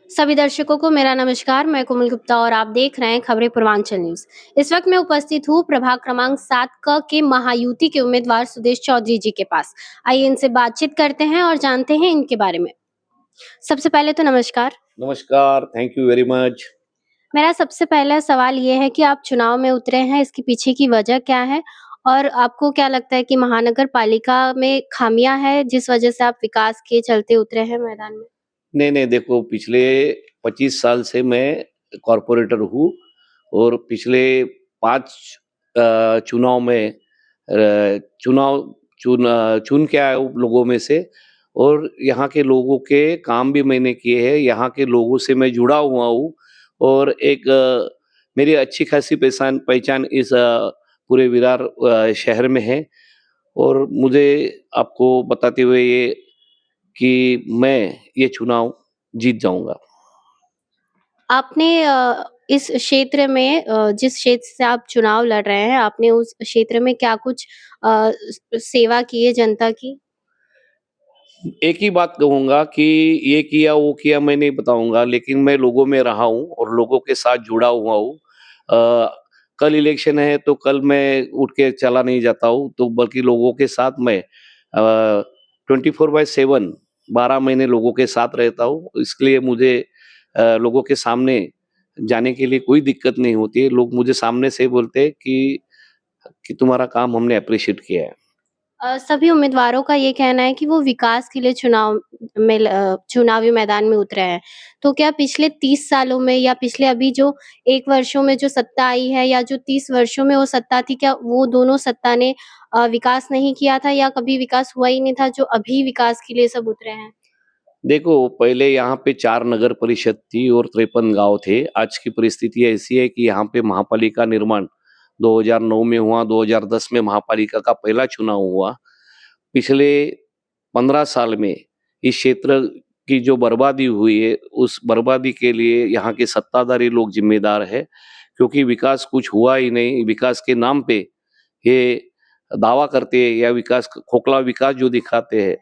सभी दर्शकों को मेरा नमस्कार। मैं कोमल गुप्ता और आप देख रहे हैं खबरें पूर्वांचल न्यूज। इस वक्त मैं उपस्थित हूँ प्रभाग क्रमांक 7 क के महायुति के उम्मीदवार सुदेश चौधरी जी के पास। आइए इनसे बातचीत करते हैं और जानते हैं इनके बारे में। सबसे पहले तो नमस्कार। नमस्कार, थैंक यू वेरी मच। मेरा सबसे पहला सवाल ये है कि आप चुनाव में उतरे हैं, इसके पीछे की वजह क्या है? और आपको क्या लगता है कि महानगर पालिका में खामियां है जिस वजह से आप विकास के चलते उतरे हैं मैदान में? नहीं, देखो पिछले 25 साल से मैं कॉर्पोरेटर हूँ और पिछले 5 चुनाव में चुन के आया हूँ लोगों में से और यहाँ के लोगों के काम भी मैंने किए हैं, यहाँ के लोगों से मैं जुड़ा हुआ हूँ और एक मेरी अच्छी खासी पहचान पहचान इस पूरे विरार शहर में है और मुझे आपको बताते हुए ये कि मैं ये चुनाव जीत जाऊँगा। आपने इस क्षेत्र में जिस क्षेत्र से आप चुनाव लड़ रहे हैं, आपने उस क्षेत्र में क्या कुछ सेवा की है जनता की? एक ही बात कहूँगा कि ये किया, वो किया मैं नहीं बताऊँगा, लेकिन मैं लोगों में रहा हूँ और लोगों के साथ जुड़ा हुआ हूँ। कल इलेक्शन है तो कल मैं उठ के चला नहीं जाता हूँ, तो बल्कि लोगों के साथ मैं 24/7 12 महीने लोगों के साथ रहता हूँ। इसके लिए मुझे लोगों के सामने जाने के लिए कोई दिक्कत नहीं होती है। लोग मुझे सामने से बोलते हैं कि तुम्हारा काम हमने एप्रिशिएट किया है। सभी उम्मीदवारों का ये कहना है कि वो विकास के लिए चुनावी मैदान में उतरे हैं। तो क्या पिछले 30 सालों में या पिछले अभी जो 1 वर्षों में जो सत्ता आई है या जो 30 वर्षों में वो सत्ता थी, क्या वो दोनों सत्ता ने विकास नहीं किया था या कभी विकास हुआ ही नहीं था जो अभी विकास के लिए सब उतरे हैं? देखो, पहले यहाँ पे 4 नगर परिषद थी और 53 गाँव थे। आज की परिस्थिति ऐसी है कि यहाँ पे महापालिका निर्माण 2009 में हुआ, 2010 में महापालिका का पहला चुनाव हुआ। पिछले 15 साल में इस क्षेत्र की जो बर्बादी हुई है, उस बर्बादी के लिए यहाँ के सत्ताधारी लोग ज़िम्मेदार हैं, क्योंकि विकास कुछ हुआ ही नहीं। विकास के नाम पे ये दावा करते हैं या खोखला विकास जो दिखाते हैं,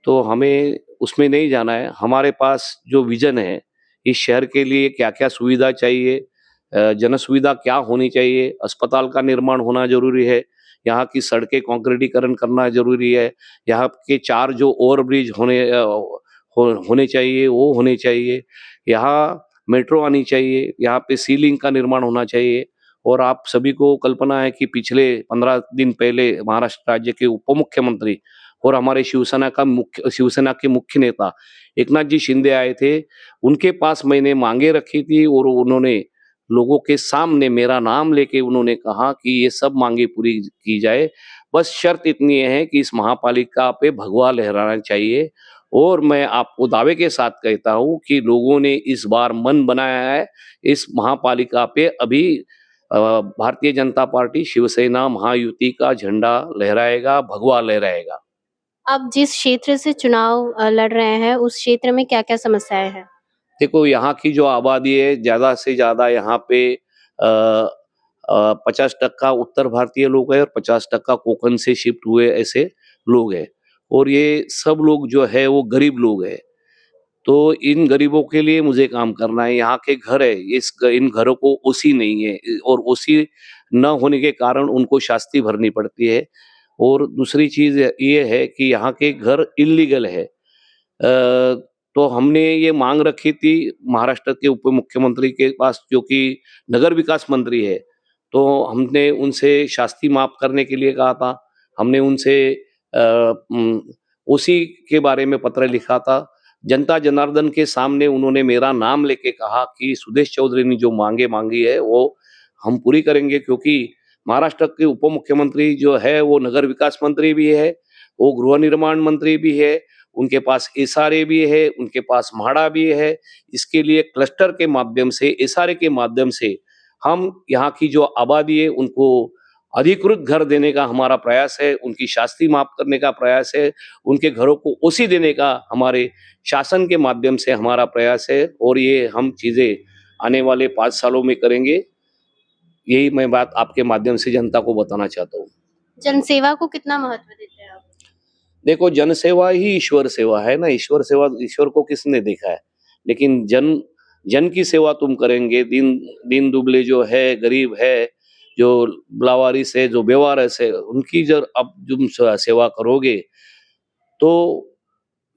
तो हमें उसमें नहीं जाना है। हमारे पास जो विज़न है, इस शहर के लिए क्या-क्या सुविधा चाहिए, जन सुविधा क्या होनी चाहिए, अस्पताल का निर्माण होना ज़रूरी है, यहाँ की सड़कें कांक्रीटीकरण करना ज़रूरी है, यहाँ के 4 जो ओवरब्रिज होने चाहिए, वो होने चाहिए। यहाँ मेट्रो आनी चाहिए, यहाँ पे सी लिंक का निर्माण होना चाहिए और आप सभी को कल्पना है कि पिछले 15 दिन पहले महाराष्ट्र राज्य के उप मुख्यमंत्री और हमारे शिवसेना के मुख्य नेता एकनाथ जी शिंदे आए थे। उनके पास मैंने माँगे रखी थी और उन्होंने लोगों के सामने मेरा नाम लेके उन्होंने कहा कि ये सब माँगे पूरी की जाए। बस शर्त इतनी है कि इस महापालिका पे भगवा लहराना चाहिए और मैं आपको दावे के साथ कहता हूँ कि लोगों ने इस बार मन बनाया है। इस महापालिका पे अभी भारतीय जनता पार्टी, शिवसेना, महायुति का झंडा लहराएगा, भगवा लहराएगा। आप जिस क्षेत्र से चुनाव लड़ रहे हैं, उस क्षेत्र में क्या-क्या समस्याएँ हैं? देखो, यहाँ की जो आबादी है, ज़्यादा से ज़्यादा यहाँ पे 50% उत्तर भारतीय लोग हैं और 50% कोंकण से शिफ्ट हुए ऐसे लोग हैं और ये सब लोग जो है वो गरीब लोग हैं। तो इन गरीबों के लिए मुझे काम करना है। यहाँ के घर है, इन घरों को ओसी नहीं है और ओसी न होने के कारण उनको शास्ती भरनी पड़ती है और दूसरी चीज़ ये है कि यहाँ के घर इल्लीगल है। तो हमने ये माँग रखी थी महाराष्ट्र के उप मुख्यमंत्री के पास जो कि नगर विकास मंत्री है, तो हमने उनसे शास्ती माफ़ करने के लिए कहा था। हमने उनसे उसी के बारे में पत्र लिखा था। जनता जनार्दन के सामने उन्होंने मेरा नाम लेके कहा कि सुदेश चौधरी ने जो माँगे माँगी है, वो हम पूरी करेंगे क्योंकि महाराष्ट्र के उप मुख्यमंत्री जो है, वो नगर विकास मंत्री भी है, वो गृह निर्माण मंत्री भी है, उनके पास एसआरए भी है, उनके पास म्हाडा भी है। इसके लिए क्लस्टर के माध्यम से, एसआरए के माध्यम से हम यहाँ की जो आबादी है उनको अधिकृत घर देने का हमारा प्रयास है, उनकी शास्ती माफ़ करने का प्रयास है, उनके घरों को ओसी देने का हमारे शासन के माध्यम से हमारा प्रयास है और ये हम चीज़ें आने वाले 5 सालों में करेंगे। यही मैं बात आपके माध्यम से जनता को बताना चाहता हूँ। जनसेवा को कितना महत्व देते हैं आप? देखो, जनसेवा ही ईश्वर सेवा है ना, ईश्वर को किसने देखा है? लेकिन जन जन की सेवा तुम करेंगे, दीन दुबले जो है, गरीब है, जो लावारिस है, जो बेवारिस है, उनकी जब अब तुम सेवा करोगे, तो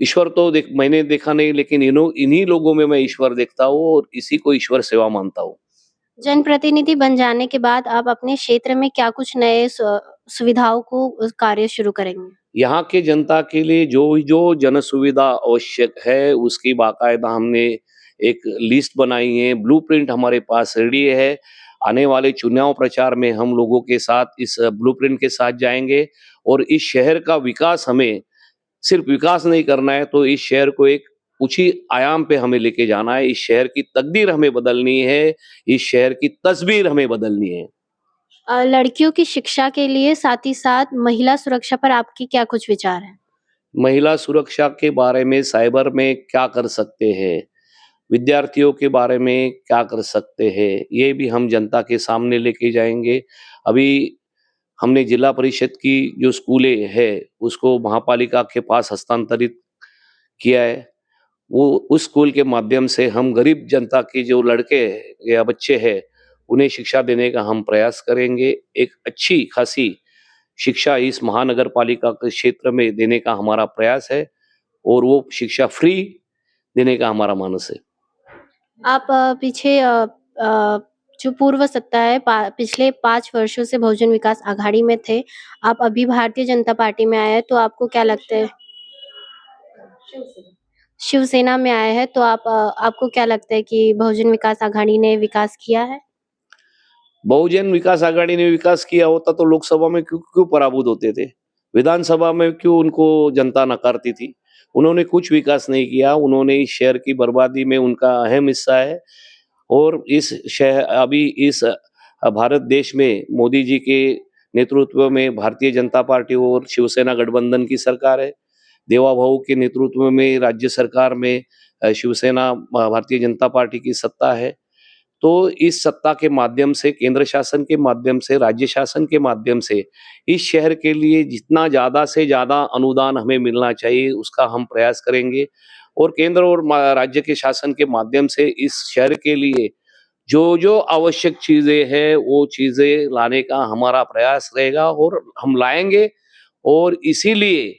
ईश्वर तो मैंने देखा नहीं, लेकिन इन्हीं लोगों में मैं ईश्वर देखता हूँ और इसी को ईश्वर सेवा मानता हूँ। जनप्रतिनिधि बन जाने के बाद आप अपने क्षेत्र में क्या कुछ नए सुविधाओं को कार्य शुरू करेंगे? यहाँ के जनता के लिए जो जन सुविधा आवश्यक है, उसकी बाकायदा हमने एक लिस्ट बनाई है, ब्लूप्रिंट हमारे पास रेडी है। आने वाले चुनाव प्रचार में हम लोगों के साथ इस ब्लूप्रिंट के साथ जाएँगे और इस शहर का विकास हमें सिर्फ विकास नहीं करना है, तो इस शहर को एक ऊँची आयाम पे हमें लेके जाना है। इस शहर की तकदीर हमें बदलनी है, इस शहर की तस्वीर हमें बदलनी है। लड़कियों की शिक्षा के लिए साथ ही साथ महिला सुरक्षा पर आपके क्या कुछ विचार हैं? महिला सुरक्षा के बारे में साइबर में क्या कर सकते हैं? विद्यार्थियों के बारे में क्या कर सकते हैं? ये भी हम जनता के सामने लेके जाएँगे। अभी हमने जिला परिषद की जो स्कूलें हैं, उसको महापालिका के पास हस्तांतरित किया है। वो उस स्कूल के माध्यम से हम गरीब जनता के जो लड़के या बच्चे हैं, उन्हें शिक्षा देने का हम प्रयास करेंगे। एक अच्छी खासी शिक्षा इस महानगर पालिका के क्षेत्र में देने का हमारा प्रयास है और वो शिक्षा फ्री देने का हमारा मानस है। आप पीछे जो पूर्व सत्ता है पिछले 5 वर्षों से बहुजन विकास आघाड़ी में थे। आप अभी भारतीय जनता पार्टी में आए हैं, तो आपको क्या लगता है शिवसेना में आए हैं, तो आपको क्या लगता है कि बहुजन विकास आघाड़ी ने विकास किया है? बहुजन विकास आघाड़ी ने विकास किया होता तो लोकसभा में क्यों क्यों पराभूत होते थे? विधानसभा में क्यों उनको जनता नकारती थी? उन्होंने कुछ विकास नहीं किया, उन्होंने इस शहर की बर्बादी में उनका अहम हिस्सा है और इस भारत देश में मोदी जी के नेतृत्व में भारतीय जनता पार्टी और शिवसेना गठबंधन की सरकार है। देवा भाऊ के नेतृत्व में राज्य सरकार में शिवसेना भारतीय जनता पार्टी की सत्ता है। तो इस सत्ता के माध्यम से, केंद्र शासन के माध्यम से, राज्य शासन के माध्यम से इस शहर के लिए जितना ज़्यादा से ज़्यादा अनुदान हमें मिलना चाहिए, उसका हम प्रयास करेंगे और केंद्र और राज्य के शासन के माध्यम से इस शहर के लिए जो आवश्यक चीज़ें हैं, वो चीज़ें लाने का हमारा प्रयास रहेगा और हम लाएँगे और इसीलिए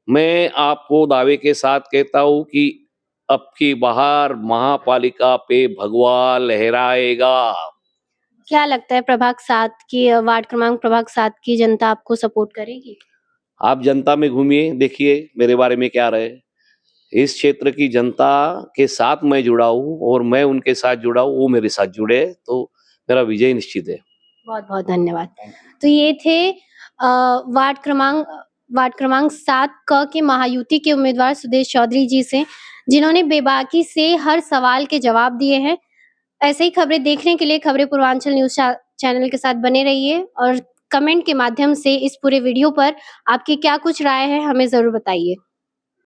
मैं आपको दावे के साथ कहता हूँ कि अब की बाहर महापालिका पे भगवा लहराएगा। क्या लगता है वार्ड क्रमांक प्रभाग 7 की जनता आपको सपोर्ट करेगी? आप जनता में घूमिए, देखिए मेरे बारे में क्या रहे। इस क्षेत्र की जनता के साथ मैं जुड़ा हूँ और मैं उनके साथ जुड़ा हूँ, वो मेरे साथ जुड़े, तो मेरा विजय निश्चित है। बहुत-बहुत धन्यवाद। तो ये थे वार्ड क्रमांक 7 क के महायुति के उम्मीदवार सुदेश चौधरी जी से, जिन्होंने बेबाकी से हर सवाल के जवाब दिए हैं। ऐसे ही खबरें देखने के लिए खबरें पूर्वांचल न्यूज़ चैनल के साथ बने रहिए और कमेंट के माध्यम से इस पूरे वीडियो पर आपकी क्या कुछ राय है, हमें ज़रूर बताइए।